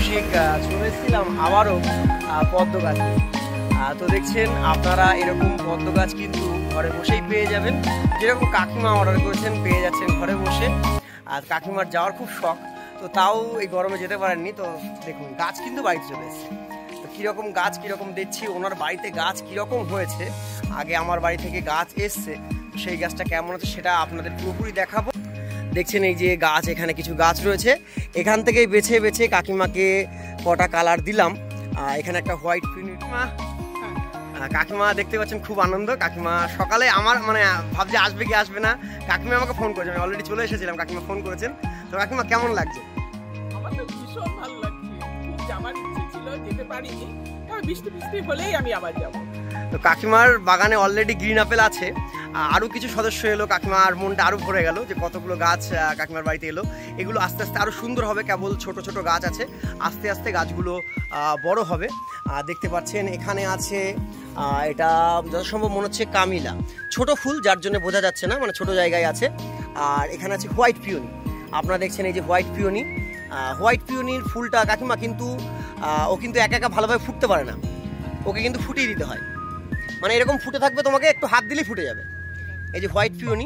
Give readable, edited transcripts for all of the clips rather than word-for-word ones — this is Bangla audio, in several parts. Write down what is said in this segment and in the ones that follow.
কৌশিক চলে এসেছিলাম আবারও পদ্ম গাছে। তো দেখছেন আপনারা এরকম পদ্ম গাছ কিন্তু ঘরে বসেই পেয়ে যাবেন, যেরকম কাকিমা অর্ডার করেছেন পেয়ে যাচ্ছেন ঘরে বসে। আর কাকিমার যাওয়ার খুব শখ, তো তাও এই গরমে যেতে পারেননি। তো দেখুন গাছ কিন্তু বাড়িতে চলে এসেছে। তো কীরকম গাছ কীরকম দেখছি, ওনার বাড়িতে গাছ কীরকম হয়েছে, আগে আমার বাড়ি থেকে গাছ এসছে, সেই গাছটা কেমন আছে সেটা আপনাদের পুরোপুরি দেখাবো। দেখছেন এই যে গাছ, এখানে কিছু গাছ রয়েছে, এখান থেকেই বেছে বেছে কাকিমাকে কটা কালার দিলাম। এখানে একটা হোয়াইট পিউনিট, কাকিমা দেখতে পাচ্ছেন খুব আনন্দ। কাকিমা সকালে আমার মানে ভাবছে আসবে কি আসবে না, কাকিমা আমাকে ফোন করেছে, আমি অলরেডি চলে এসেছিলাম, কাকিমা ফোন করেছেন। তো কাকিমা কেমন লাগছে? আমার তো ভীষণ ভালো লাগছে, খুব যাবার ইচ্ছে ছিল, যেতে পারিনি, বৃষ্টি বৃষ্টি হলেই আমি আবার যাব। তো কাকিমার বাগানে অলরেডি গ্রিন আপেল আছে, আরও কিছু সদস্য এলো, কাকিমার মনটা আরও ভরে গেল যে কতগুলো গাছ কাকিমার বাড়িতে এলো। এগুলো আস্তে আস্তে আরও সুন্দর হবে, কেবল ছোট ছোট গাছ আছে, আস্তে আস্তে গাছগুলো বড় হবে। দেখতে পাচ্ছেন এখানে আছে, এটা যথাসম্ভব মনে হচ্ছে কামিলা, ছোট ফুল যার জন্য বোঝা যাচ্ছে না, মানে ছোট জায়গায় আছে। আর এখানে আছে হোয়াইট পিওনি, আপনারা দেখছেন এই যে হোয়াইট পিওনি। হোয়াইট পিওনির ফুলটা কাকিমা কিন্তু ও কিন্তু একা একা ভালোভাবে ফুটতে পারে না, ওকে কিন্তু ফুটিয়ে দিতে হয়, মানে এরকম ফুটে থাকবে, তোমাকে একটু হাত দিলেই ফুটে যাবে। এই যে হোয়াইট পিওনি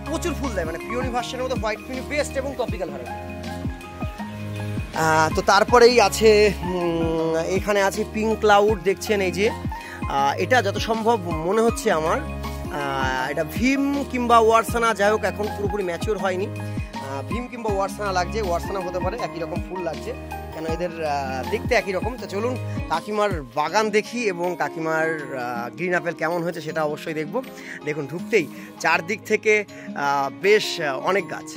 প্রচুর ফুল দেয়, মানে পিওনি ভার্সনের মধ্যে হোয়াইট পিওনি বেস্ট এবং টপিক্যাল ভ্যারাইটি। তো তারপরেই আছে এখানে আছে পিঙ্ক ক্লাউড, দেখছেন এই যে এটা যত সম্ভব মনে হচ্ছে আমার এটা ভীম কিংবা ওয়ারসানা, যাই হোক এখন পুরোপুরি ম্যাচিওর হয়নি, ভীম কিংবা ওয়ারসানা লাগছে, ওয়ারসানা হতে পারে, একই রকম ফুল লাগছে, কেন এদের দেখতে একই রকম। তো চলুন কাকিমার বাগান দেখি এবং কাকিমার গ্রিন আপেল কেমন হয়েছে সেটা অবশ্যই দেখব। দেখুন ঢুকতেই চারদিক থেকে বেশ অনেক গাছ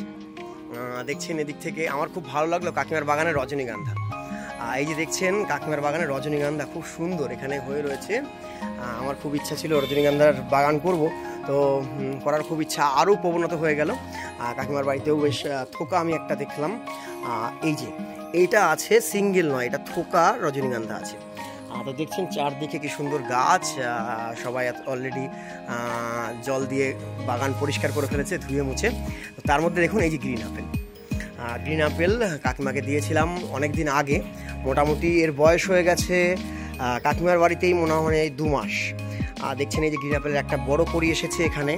দেখছেন, এদিক থেকে আমার খুব ভালো লাগলো কাকিমার বাগানের রজনীগন্ধা। এই যে দেখছেন কাকিমার বাগানে রজনীগন্ধা খুব সুন্দর এখানে হয়ে রয়েছে। আমার খুব ইচ্ছা ছিল রজনীগন্ধার বাগান করব, তো করার খুব ইচ্ছা আরও পরিণত হয়ে গেল। কাকিমার বাড়িতেও বেশ থোকা আমি একটা দেখলাম, এই যে এইটা আছে সিঙ্গেল নয়, এটা থোকা রজনীগন্ধা আছে। তো দেখছেন চারদিকে কি সুন্দর গাছ, সবাই অলরেডি জল দিয়ে বাগান পরিষ্কার করে ফেলেছে, ধুয়ে মুছে। তার মধ্যে দেখুন এই যে গ্রিন আপেল, গ্রিন আপেল কাকিমাকে দিয়েছিলাম অনেক দিন আগে, মোটামুটি এর বয়স হয়ে গেছে কাকিমার বাড়িতেই মনে হয় 2 মাস। দেখছেন এই যে গ্রিন আপেলের একটা বড় কড়ি এসেছে এখানে,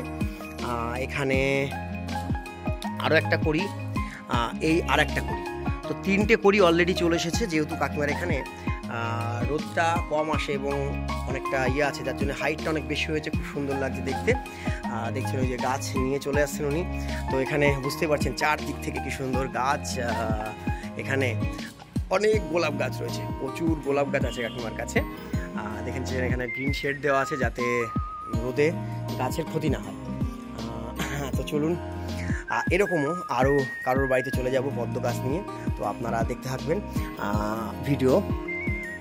এখানে আরও একটা কড়ি, এই আর একটা কড়ি, তো 3টে কড়ি অলরেডি চলে এসেছে। যেহেতু কাকিমার এখানে রোদটা কম আসে এবং অনেকটা ইয়ে আছে, যার জন্য হাইটটা অনেক বেশি হয়েছে, খুব সুন্দর লাগছে দেখতে। দেখছেন ওই যে গাছ নিয়ে চলে আসছেন উনি, তো এখানে বুঝতে পারছেন চারদিক থেকে কি সুন্দর গাছ। এখানে অনেক গোলাপ গাছ রয়েছে, প্রচুর গোলাপ গাছ আছে কাকিমার কাছে। দেখেন এখানে গ্রিন শেড দেওয়া আছে যাতে রোদে গাছের ক্ষতি না হয়। তো চলুন এরকমও আরও কারোর বাড়িতে চলে যাব পদ্ম গাছ নিয়ে, তো আপনারা দেখতে থাকবেন ভিডিও।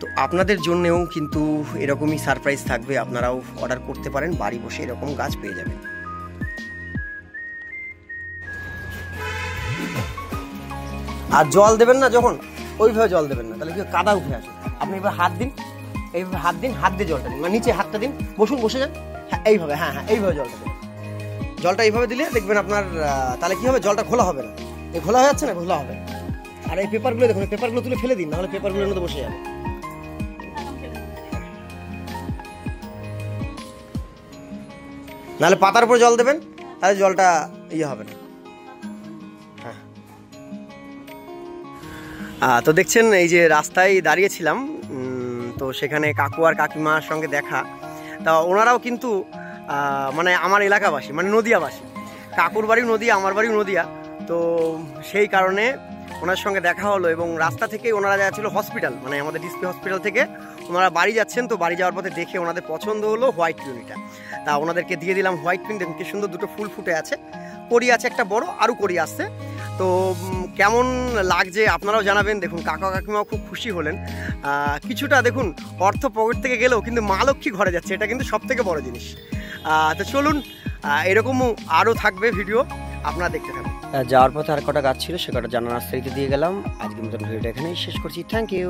তো আপনাদের জন্যেও কিন্তু এরকমই সারপ্রাইজ থাকবে, আপনারাও অর্ডার করতে পারেন, বাড়ি বসে এরকম গাছ পেয়ে যাবেন। আর জল দেবেন না যখন, ওইভাবে জল দেবেন না, তাহলে কি কাদা উঠে আসে। আপনি এবার হাত দিন, এইভাবে হাত দিন, হাত দিয়ে জলটা দিন, মানে নিচে হাতটা দিন, বসুন, বসে যান, হ্যাঁ এইভাবে, হ্যাঁ হ্যাঁ এইভাবে জলটা দিন। জলটা এইভাবে দিলে দেখবেন আপনার তাহলে কি হবে, জলটা খোলা হবে না, এই খোলা হয়ে যাচ্ছে না, খোলা হবে। আর এই পেপারগুলো দেখুন, এই পেপারগুলো তুলে ফেলে দিন, নাহলে পেপারগুলোর মধ্যে বসে যাবে। নাহলে পাতার উপর জল দেবেন, তাহলে জলটা ইয়ে হবে না। তো দেখছেন এই যে রাস্তায় দাঁড়িয়েছিলাম, তো সেখানে কাকু আর কাকিমার সঙ্গে দেখা। তা ওনারাও কিন্তু মানে আমার এলাকাবাসী, মানে নদিয়াবাসী, কাকুর বাড়িও নদিয়া, আমার বাড়িও নদিয়া, তো সেই কারণে ওনার সঙ্গে দেখা হলো। এবং রাস্তা থেকে ওনারা যাচ্ছিল হসপিটাল, মানে আমাদের ডিসপি হসপিটাল থেকে ওনারা বাড়ি যাচ্ছেন, তো বাড়ি যাওয়ার পথে দেখে ওনাদের পছন্দ হলো হোয়াইট পিউনিটা, তা ওনাদেরকে দিয়ে দিলাম হোয়াইট পিউনি। দেখুন কি সুন্দর দুটো ফুল ফুটে আছে, কড়ি আছে একটা বড়, আরও কড়ি আসছে। তো কেমন লাগছে আপনারাও জানাবেন। দেখুন কাকা কাকিমাও খুব খুশি হলেন, কিছুটা দেখুন অর্থ পকেট থেকে গেলেও কিন্তু মা লক্ষ্মী ঘরে যাচ্ছে, এটা কিন্তু সব থেকে বড় জিনিস। তো চলুন এরকমও আরও থাকবে ভিডিও, আপনারা দেখতে থাকুন। যাওয়ার পথে আর কটা গাছ ছিল, সে কটা জানা নার্সারিতে দিয়ে গেলাম। আজকের মতন ভিডিওটা এখানেই শেষ করছি, থ্যাংক ইউ।